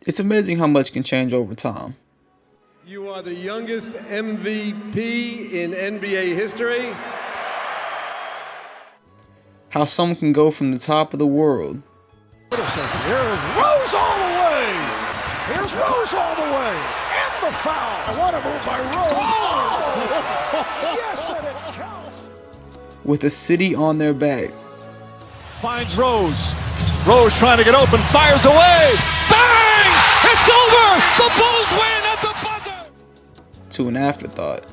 It's amazing how much can change over time. You are the youngest MVP in NBA history. How someone can go from the top of the world. Here is Rose all the way. Here's Rose all the way. And the foul. What a move by Rose. Oh! Yes, and it counts. With a city on their back. Finds Rose. Rose trying to get open. Fires away. Bang! It's over. The Bulls win at the buzzer. To an afterthought.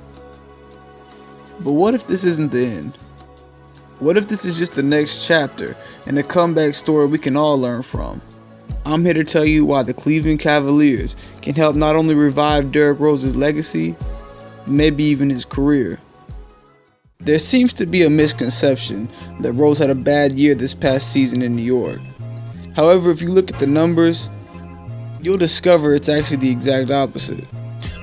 But what if this isn't the end? What if this is just the next chapter and a comeback story we can all learn from? I'm here to tell you why the Cleveland Cavaliers can help not only revive Derrick Rose's legacy, but maybe even his career. There seems to be a misconception that Rose had a bad year this past season in New York. However, if you look at the numbers, you'll discover it's actually the exact opposite.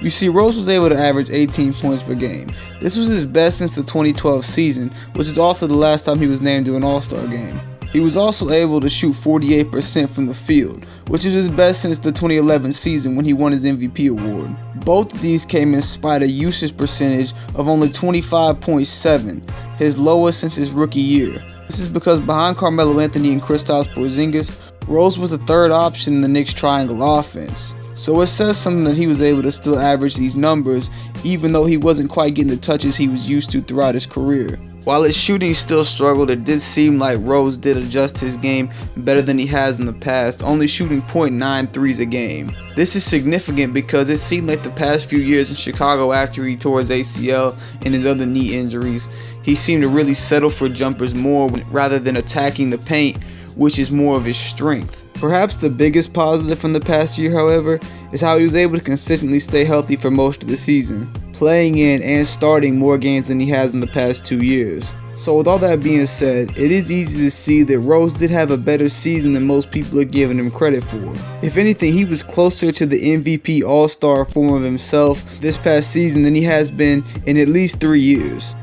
You see, Rose was able to average 18 points per game. This was his best since the 2012 season, which is also the last time he was named to an All-Star game. He was also able to shoot 48% from the field, which is his best since the 2011 season when he won his MVP award. Both of these came in spite of usage percentage of only 25.7, his lowest since his rookie year. This is because behind Carmelo Anthony and Kristaps Porzingis, Rose was the third option in the Knicks' triangle offense. So it says something that he was able to still average these numbers even though he wasn't quite getting the touches he was used to throughout his career. While his shooting still struggled, it did seem like Rose did adjust his game better than he has in the past, only shooting .9 threes a game. This is significant because it seemed like the past few years in Chicago after he tore his ACL and his other knee injuries, he seemed to really settle for jumpers more rather than attacking the paint, which is more of his strength. Perhaps the biggest positive from the past year, however, is how he was able to consistently stay healthy for most of the season, playing in and starting more games than he has in the past 2 years. So with all that being said, it is easy to see that Rose did have a better season than most people are giving him credit for. If anything, he was closer to the MVP All-Star form of himself this past season than he has been in at least 3 years.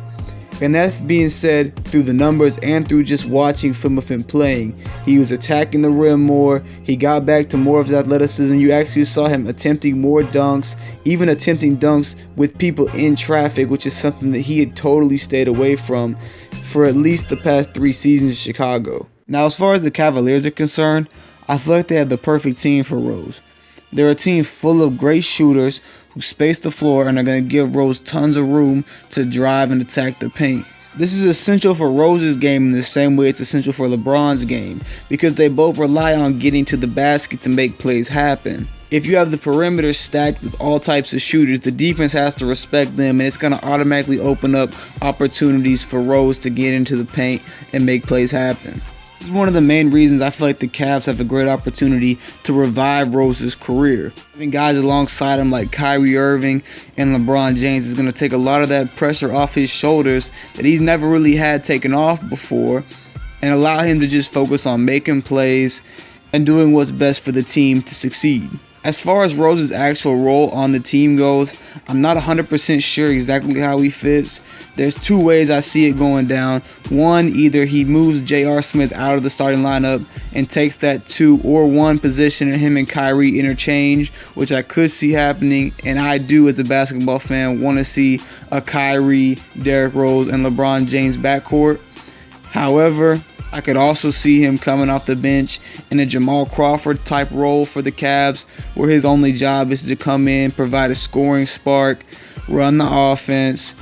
And that's being said through the numbers and through just watching film of him playing. He was attacking the rim more, he got back to more of his athleticism. You actually saw him attempting more dunks, even attempting dunks with people in traffic, which is something that he had totally stayed away from for at least the past 3 seasons in Chicago. Now, as far as the Cavaliers are concerned, I feel like they have the perfect team for Rose. They're a team full of great shooters who space the floor and are going to give Rose tons of room to drive and attack the paint. This is essential for Rose's game in the same way it's essential for LeBron's game, because they both rely on getting to the basket to make plays happen. If you have the perimeter stacked with all types of shooters, the defense has to respect them, and it's going to automatically open up opportunities for Rose to get into the paint and make plays happen. This is one of the main reasons I feel like the Cavs have a great opportunity to revive Rose's career. Having guys alongside him like Kyrie Irving and LeBron James is going to take a lot of that pressure off his shoulders that he's never really had taken off before, and allow him to just focus on making plays and doing what's best for the team to succeed. As far as Rose's actual role on the team goes, I'm not 100% sure exactly how he fits. There's 2 ways I see it going down. One, either he moves J.R. Smith out of the starting lineup and takes that 2 or 1 position and him and Kyrie interchange, which I could see happening, and I do, as a basketball fan, want to see a Kyrie, Derrick Rose, and LeBron James backcourt. However, I could also see him coming off the bench in a Jamal Crawford type role for the Cavs, where his only job is to come in, provide a scoring spark, run the offense,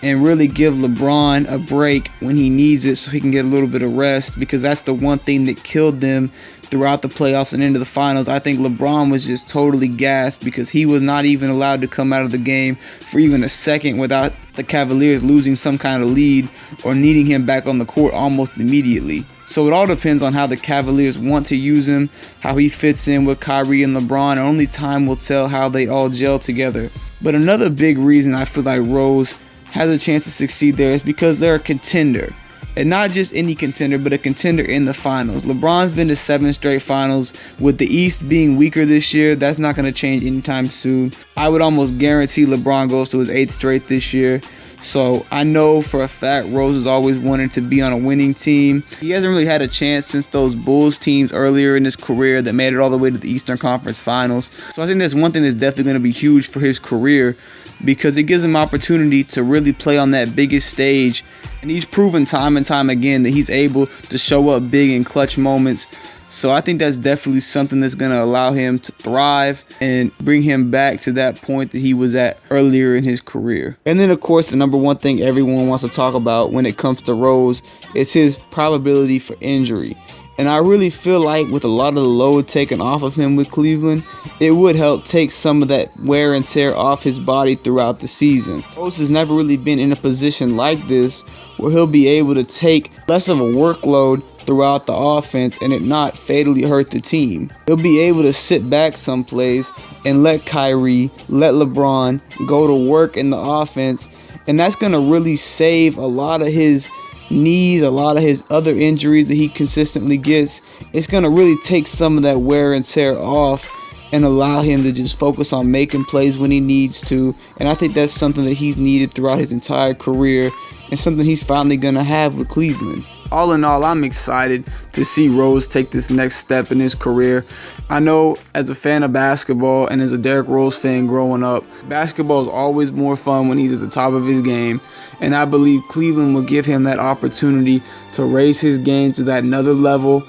and really give LeBron a break when he needs it so he can get a little bit of rest, because that's the one thing that killed them throughout the playoffs and into the finals. I think LeBron was just totally gassed because he was not even allowed to come out of the game for even a second without the Cavaliers losing some kind of lead or needing him back on the court almost immediately. So it all depends on how the Cavaliers want to use him, how he fits in with Kyrie and LeBron, and only time will tell how they all gel together. But another big reason I feel like Rose has a chance to succeed there is because they're a contender. And not just any contender, but a contender in the finals. LeBron's been to 7 straight finals. With the East being weaker this year, that's not going to change anytime soon. I would almost guarantee LeBron goes to his 8th straight this year. So I know for a fact Rose has always wanted to be on a winning team. He hasn't really had a chance since those Bulls teams earlier in his career that made it all the way to the Eastern Conference Finals. So I think that's one thing that's definitely going to be huge for his career, because it gives him opportunity to really play on that biggest stage. And he's proven time and time again that he's able to show up big in clutch moments. So I think that's definitely something that's going to allow him to thrive and bring him back to that point that he was at earlier in his career. And then, of course, the number one thing everyone wants to talk about when it comes to Rose is his probability for injury. And I really feel like with a lot of the load taken off of him with Cleveland, it would help take some of that wear and tear off his body throughout the season. Rose has never really been in a position like this where he'll be able to take less of a workload throughout the offense and it not fatally hurt the team. He'll be able to sit back some plays and let Kyrie, let LeBron go to work in the offense, and that's going to really save a lot of his knees, a lot of his other injuries that he consistently gets. It's going to really take some of that wear and tear off and allow him to just focus on making plays when he needs to. And I think that's something that he's needed throughout his entire career and something he's finally going to have with Cleveland. All in all, I'm excited to see Rose take this next step in his career. I know as a fan of basketball and as a Derrick Rose fan growing up, basketball is always more fun when he's at the top of his game. And I believe Cleveland will give him that opportunity to raise his game to that another level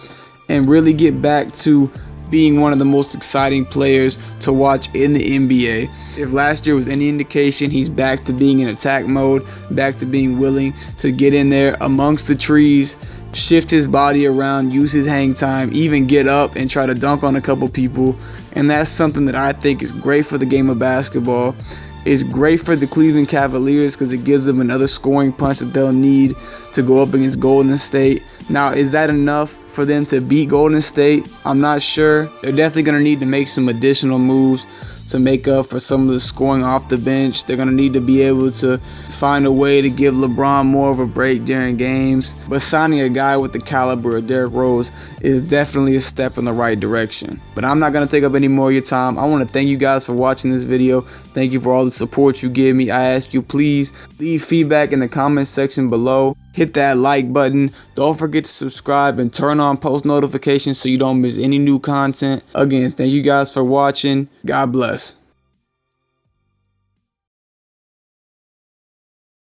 and really get back to being one of the most exciting players to watch in the NBA. If last year was any indication, he's back to being in attack mode, back to being willing to get in there amongst the trees, shift his body around, use his hang time, even get up and try to dunk on a couple people. And that's something that I think is great for the game of basketball. It's great for the Cleveland Cavaliers because it gives them another scoring punch that they'll need to go up against Golden State. Now, is that enough for them to beat Golden State? I'm not sure. They're definitely going to need to make some additional moves to make up for some of the scoring off the bench. They're going to need to be able to find a way to give LeBron more of a break during games. But signing a guy with the caliber of Derrick Rose is definitely a step in the right direction. But I'm not going to take up any more of your time. I want to thank you guys for watching this video. Thank you for all the support you give me. I ask you, please leave feedback in the comment section below. Hit that like button. Don't forget to subscribe and turn on post notifications so you don't miss any new content. Again, thank you guys for watching. God bless.